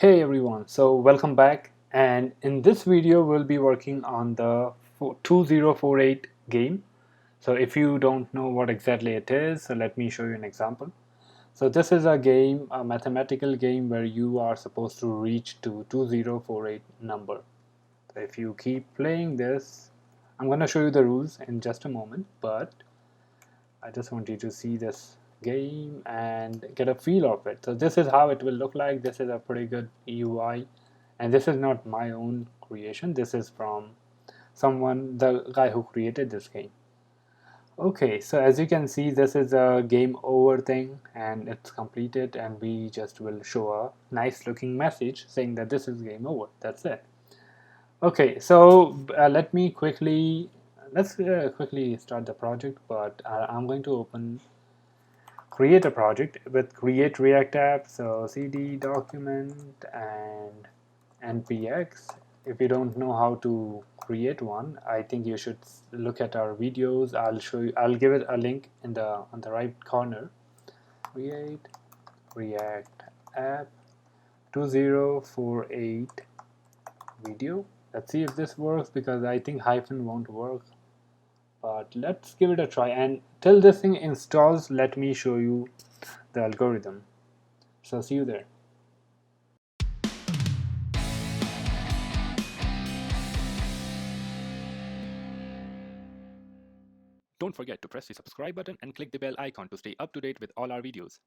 Hey everyone, so welcome back, and in this video we'll be working on the 2048 game. So if you don't know what exactly it is, so let me show you an example. So this is a game, a mathematical game where you are supposed to reach to 2048 number. So if you keep playing this, I'm going to show you the rules in just a moment, but I just want you to see this game and get a feel of it. So this is how it will look like. This is a pretty good UI, and this is not my own creation. This is from someone, the guy who created this game. Okay, so as you can see, this is a game over thing and it's completed, and we just will show a nice looking message saying that this is game over. That's it. Okay, so let's quickly start the project, but I'm going to create a project with create react app. So cd document and npx. If you don't know how to create one, I think you should look at our videos. I'll give it a link in the on the right corner. Create react app 2048 video. Let's see if this works, because I think hyphen won't work, but let's give it a try. And till this thing installs, let me show you the algorithm. So see you there. Don't forget to press the subscribe button and click the bell icon to stay up to date with all our videos.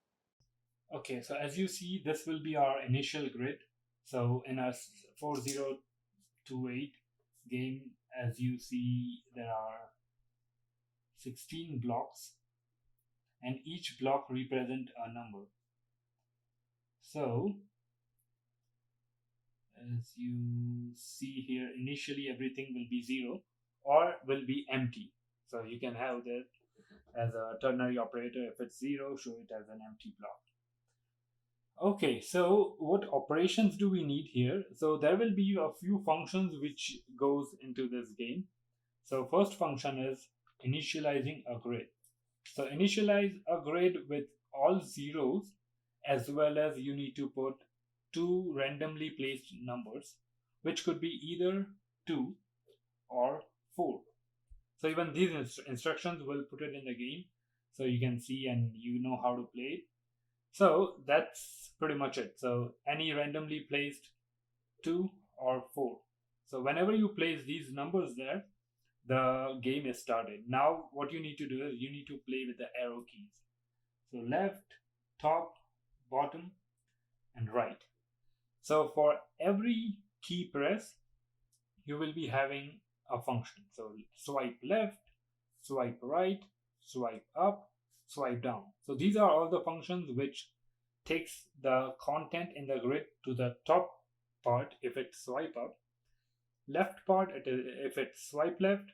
Okay, so as you see, this will be our initial grid. So in our 4028 game, as you see, there are 16 blocks, and each block represent a number. So as you see here, initially everything will be 0 or will be empty. So you can have that as a ternary operator. If it's 0, show it as an empty block. Okay, so what operations do we need here? So there will be a few functions which goes into this game. So first function is initializing a grid. So initialize a grid with all zeros, as well as you need to put two randomly placed numbers, which could be either 2 or 4. So even these instructions will put it in the game, so you can see and you know how to play it. So that's pretty much it. So any randomly placed 2 or 4. So whenever you place these numbers there, the game is started. Now what you need to do is you need to play with the arrow keys. So left, top, bottom, and right. So for every key press, you will be having a function. So swipe left, swipe right, swipe up, swipe down. So these are all the functions which takes the content in the grid to the top part if it's swipe up, left part if it's swipe left,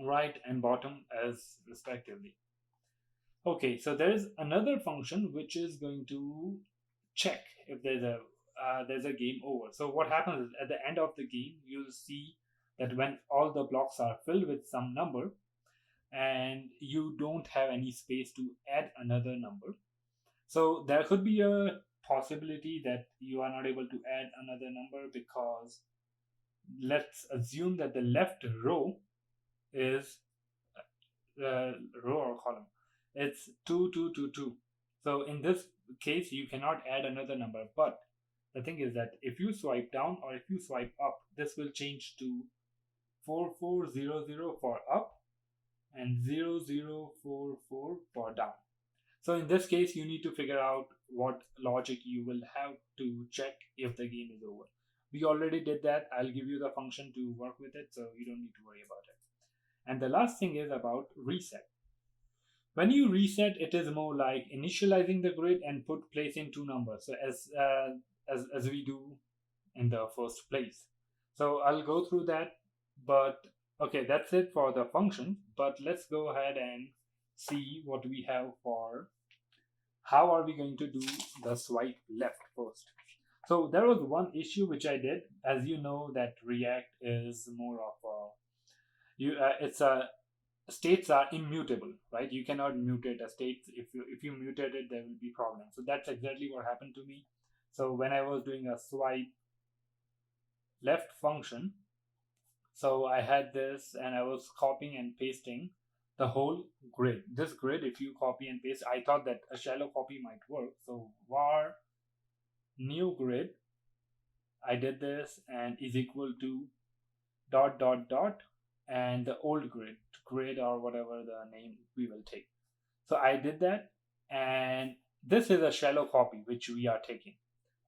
right and bottom as respectively. Okay, so there is another function which is going to check if there's a game over. So what happens is at the end of the game, you'll see that when all the blocks are filled with some number and you don't have any space to add another number. So there could be a possibility that you are not able to add another number, because let's assume that the left row is row or column. It's 2 2 2 2. So in this case, you cannot add another number. But the thing is that if you swipe down or if you swipe up, this will change to 4400 for up and 0044 for down. So in this case, you need to figure out what logic you will have to check if the game is over. We already did that. I'll give you the function to work with it, so you don't need to worry about it. And the last thing is about reset. When you reset, it is more like initializing the grid and put place in two numbers. So as we do in the first place. So I'll go through that, but okay, that's it for the function. But let's go ahead and see what we have for how are we going to do the swipe left first. So there was one issue which I did. As you know, that React is more of a it's a states are immutable, right? You cannot mutate a state. If you mutate it, there will be problems. So that's exactly what happened to me. So when I was doing a swipe left function, so I had this and I was copying and pasting the whole grid. This grid, if you copy and paste, I thought that a shallow copy might work. So var new grid, I did this and is equal to dot dot dot and the old grid or whatever the name we will take. So I did that, and this is a shallow copy which we are taking,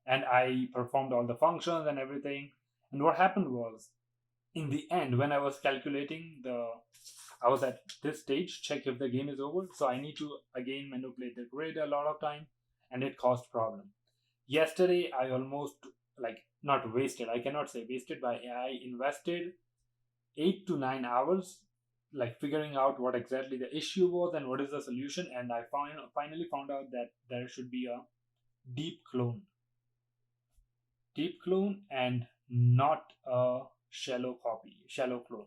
and I performed all the functions and everything. And what happened was, in the end, when I was calculating I was at this stage, check if the game is over, so I need to again manipulate the grid a lot of time, and it caused problem. Yesterday I almost, like, not wasted, I cannot say wasted, but I invested 8 to 9 hours like figuring out what exactly the issue was and what is the solution, and I finally found out that there should be a deep clone and not a shallow clone.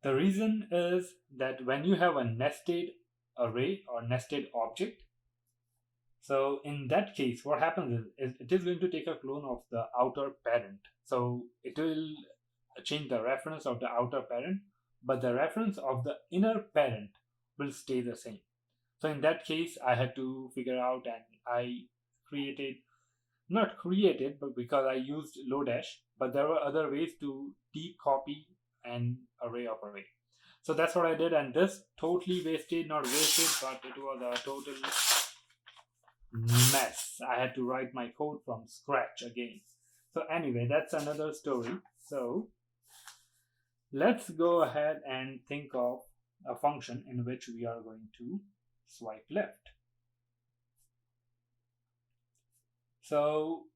The reason is that when you have a nested array or nested object, so in that case what happens is it is going to take a clone of the outer parent. So it will change the reference of the outer parent, but the reference of the inner parent will stay the same. So in that case I had to figure out, and I not created, but because I used Lodash, but there were other ways to deep copy an array of array. So that's what I did, and this totally not wasted, but it was a total mess. I had to write my code from scratch again. So anyway, that's another story. So let's go ahead and think of a function in which we are going to swipe left. So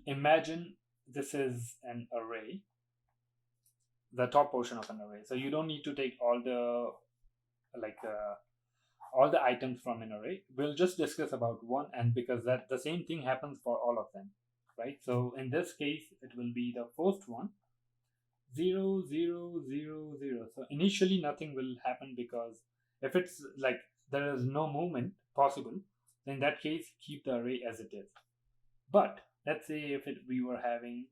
imagine this is an array, the top portion of an array. So you don't need to take all the items from an array. We'll just discuss about one, and because that the same thing happens for all of them, right? So in this case it will be the first one, 0 0 0 0. So initially nothing will happen, because if it's like there is no movement possible, then in that case keep the array as it is. But let's say if we were having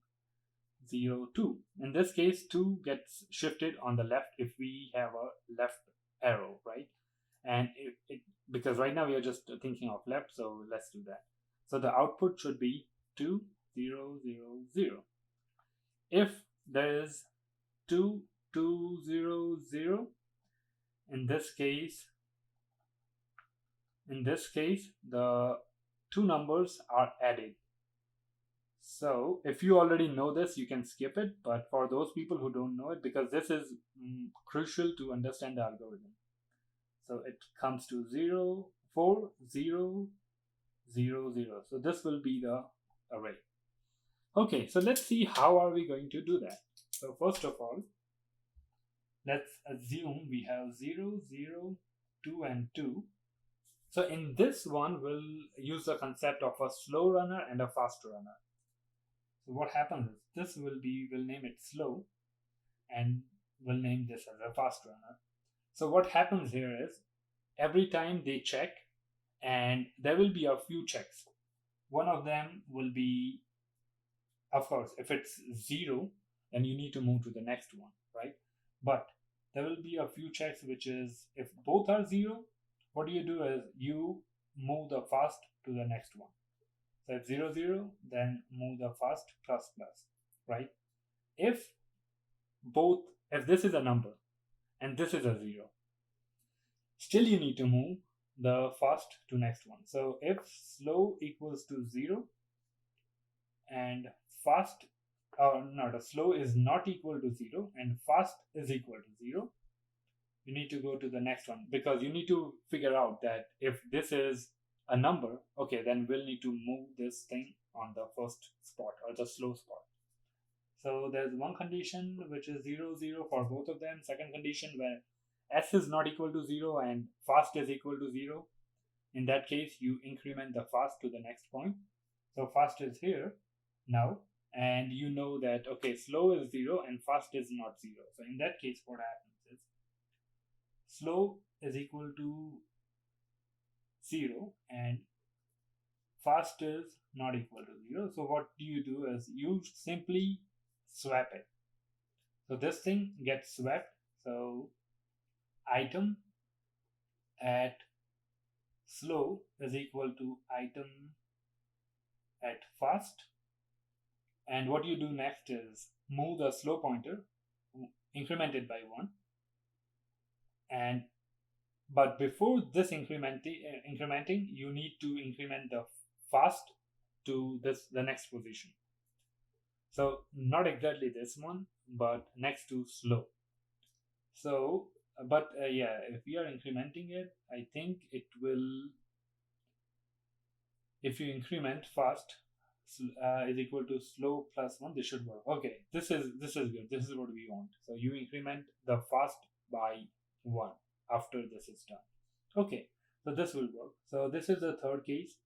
0 2, in this case 2 gets shifted on the left if we have a left arrow, right? And because right now we are just thinking of left, so let's do that. So the output should be 2 0 0 0. If there is 2 2 0 0, in this case the two numbers are added. So if you already know this, you can skip it, but for those people who don't know it, because this is crucial to understand the algorithm. So it comes to 0 4 0 0 0. So this will be the array. Okay, so let's see how are we going to do that. So first of all, let's assume we have 0 0 2 and 2. So in this one we'll use the concept of a slow runner and a fast runner. So what happens is we'll name it slow, and we'll name this as a fast runner. So what happens here is every time they check, and there will be a few checks. One of them will be, of course, if it's 0, then you need to move to the next one, right? But there will be a few checks, which is if both are 0, what you do is you move the fast to the next one. So if 0 0, then move the fast plus plus, right? If this is a number and this is a 0, still you need to move the fast to next one. So if slow equals to 0 and slow is not equal to 0 and fast is equal to 0, you need to go to the next one, because you need to figure out that if this is a number, okay, then we'll need to move this thing on the first spot or the slow spot. So there's one condition which is 0 0 for both of them. Second condition where s is not equal to 0 and fast is equal to 0. In that case you increment the fast to the next point. So fast is here now, and you know that okay, slow is 0 and fast is not 0. So in that case what happens is slow is equal to 0 and fast is not equal to 0. So what you do is you simply swap it. So this thing gets swapped. So item at slow is equal to item at fast. And what you do next is move the slow pointer, increment it by 1. And but before this incrementing, you need to increment the fast to the next position. So not exactly this one, but next to slow. So but yeah, if we are incrementing it, I think it will, if you increment fast is equal to slow plus 1, this should work. Okay, this is good. This is what we want. So you increment the fast by 1 after this is done. Okay, so this will work. So this is the third case.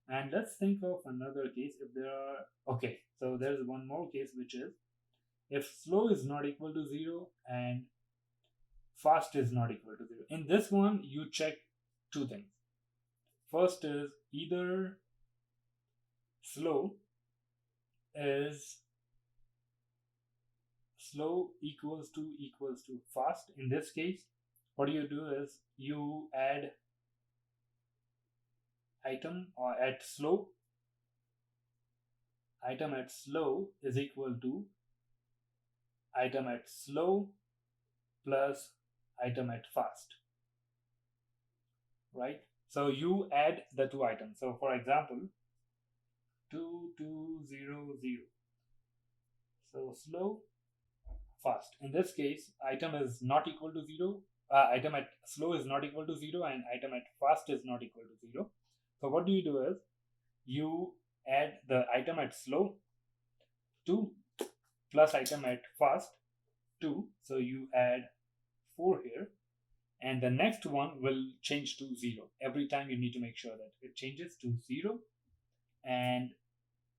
And let's think of another case. If there are, okay, so there's one more case, which is if slow is not equal to 0 and fast is not equal to 0. In this one, you check two things. First is either slow equals to fast. In this case, what you do is you add item or at slow is equal to item at slow plus item at fast, right? So you add the two items. So for example, 2200. So slow, fast. In this case, item is not equal to 0. Item at slow is not equal to 0 and item at fast is not equal to 0. So what do you do is you add the item at slow 2 plus item at fast 2. So you add 4 here, and the next one will change to 0. Every time you need to make sure that it changes to 0 and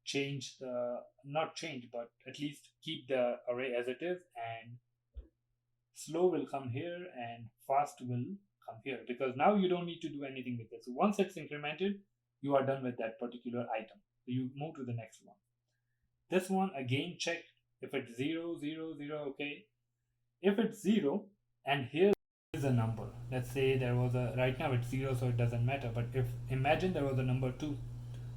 change the, not change, but at least keep the array as it is, and slow will come here and fast will come here, because now you don't need to do anything with this. So once it's incremented, you are done with that particular item. So you move to the next one. This one again, check if it's 0, 0, 0, okay. If it's 0 and here is a number, let's say there was a, right now it's 0, so it doesn't matter, but if imagine there was a number 2.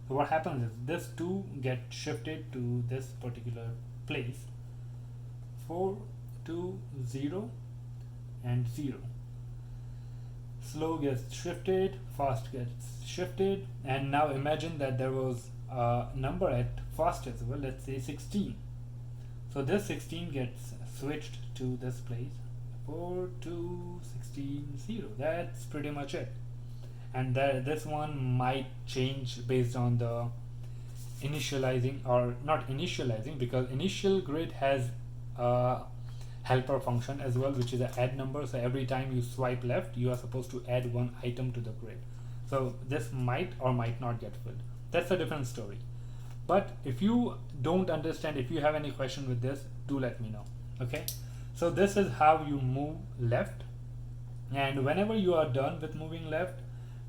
So what happens is this 2 gets shifted to this particular place. 4, 2, 0 and 0. Slow gets shifted, fast gets shifted, and now imagine that there was a number at fast as well, let's say 16. So this 16 gets switched to this place. 4, 2, 16, 0. That's pretty much it. And this one might change based on the initializing, or not initializing, because initial grid has a helper function as well, which is an add number. So every time you swipe left, you are supposed to add one item to the grid. So this might or might not get filled. That's a different story. But if you don't understand, if you have any question with this, do let me know. Okay, so this is how you move left, and whenever you are done with moving left,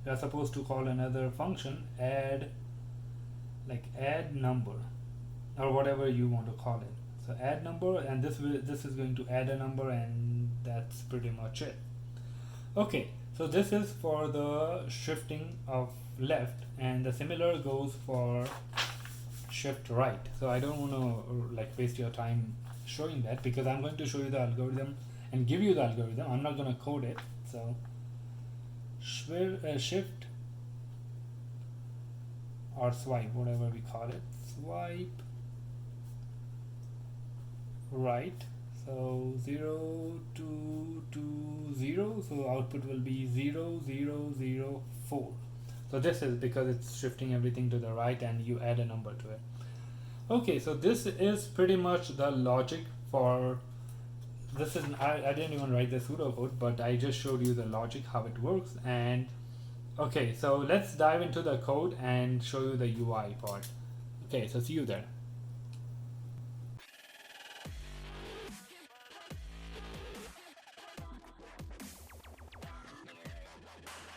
you are supposed to call another function, add number, or whatever you want to call it. So add number, and this is going to add a number, and that's pretty much it. Okay, so this is for the shifting of left, and the similar goes for shift right. So I don't want to waste your time showing that, because I'm going to show you the algorithm and give you the algorithm. I'm not going to code it. So shift or swipe, whatever we call it, swipe right. So 0, 2, 2, 0. So output will be 0, 0, 0, 4. So this is because it's shifting everything to the right, and you add a number to it. Okay, so this is pretty much the logic for this. Is I didn't even write the pseudocode, but I just showed you the logic, how it works. And okay, so let's dive into the code and show you the UI part. Okay, so see you there.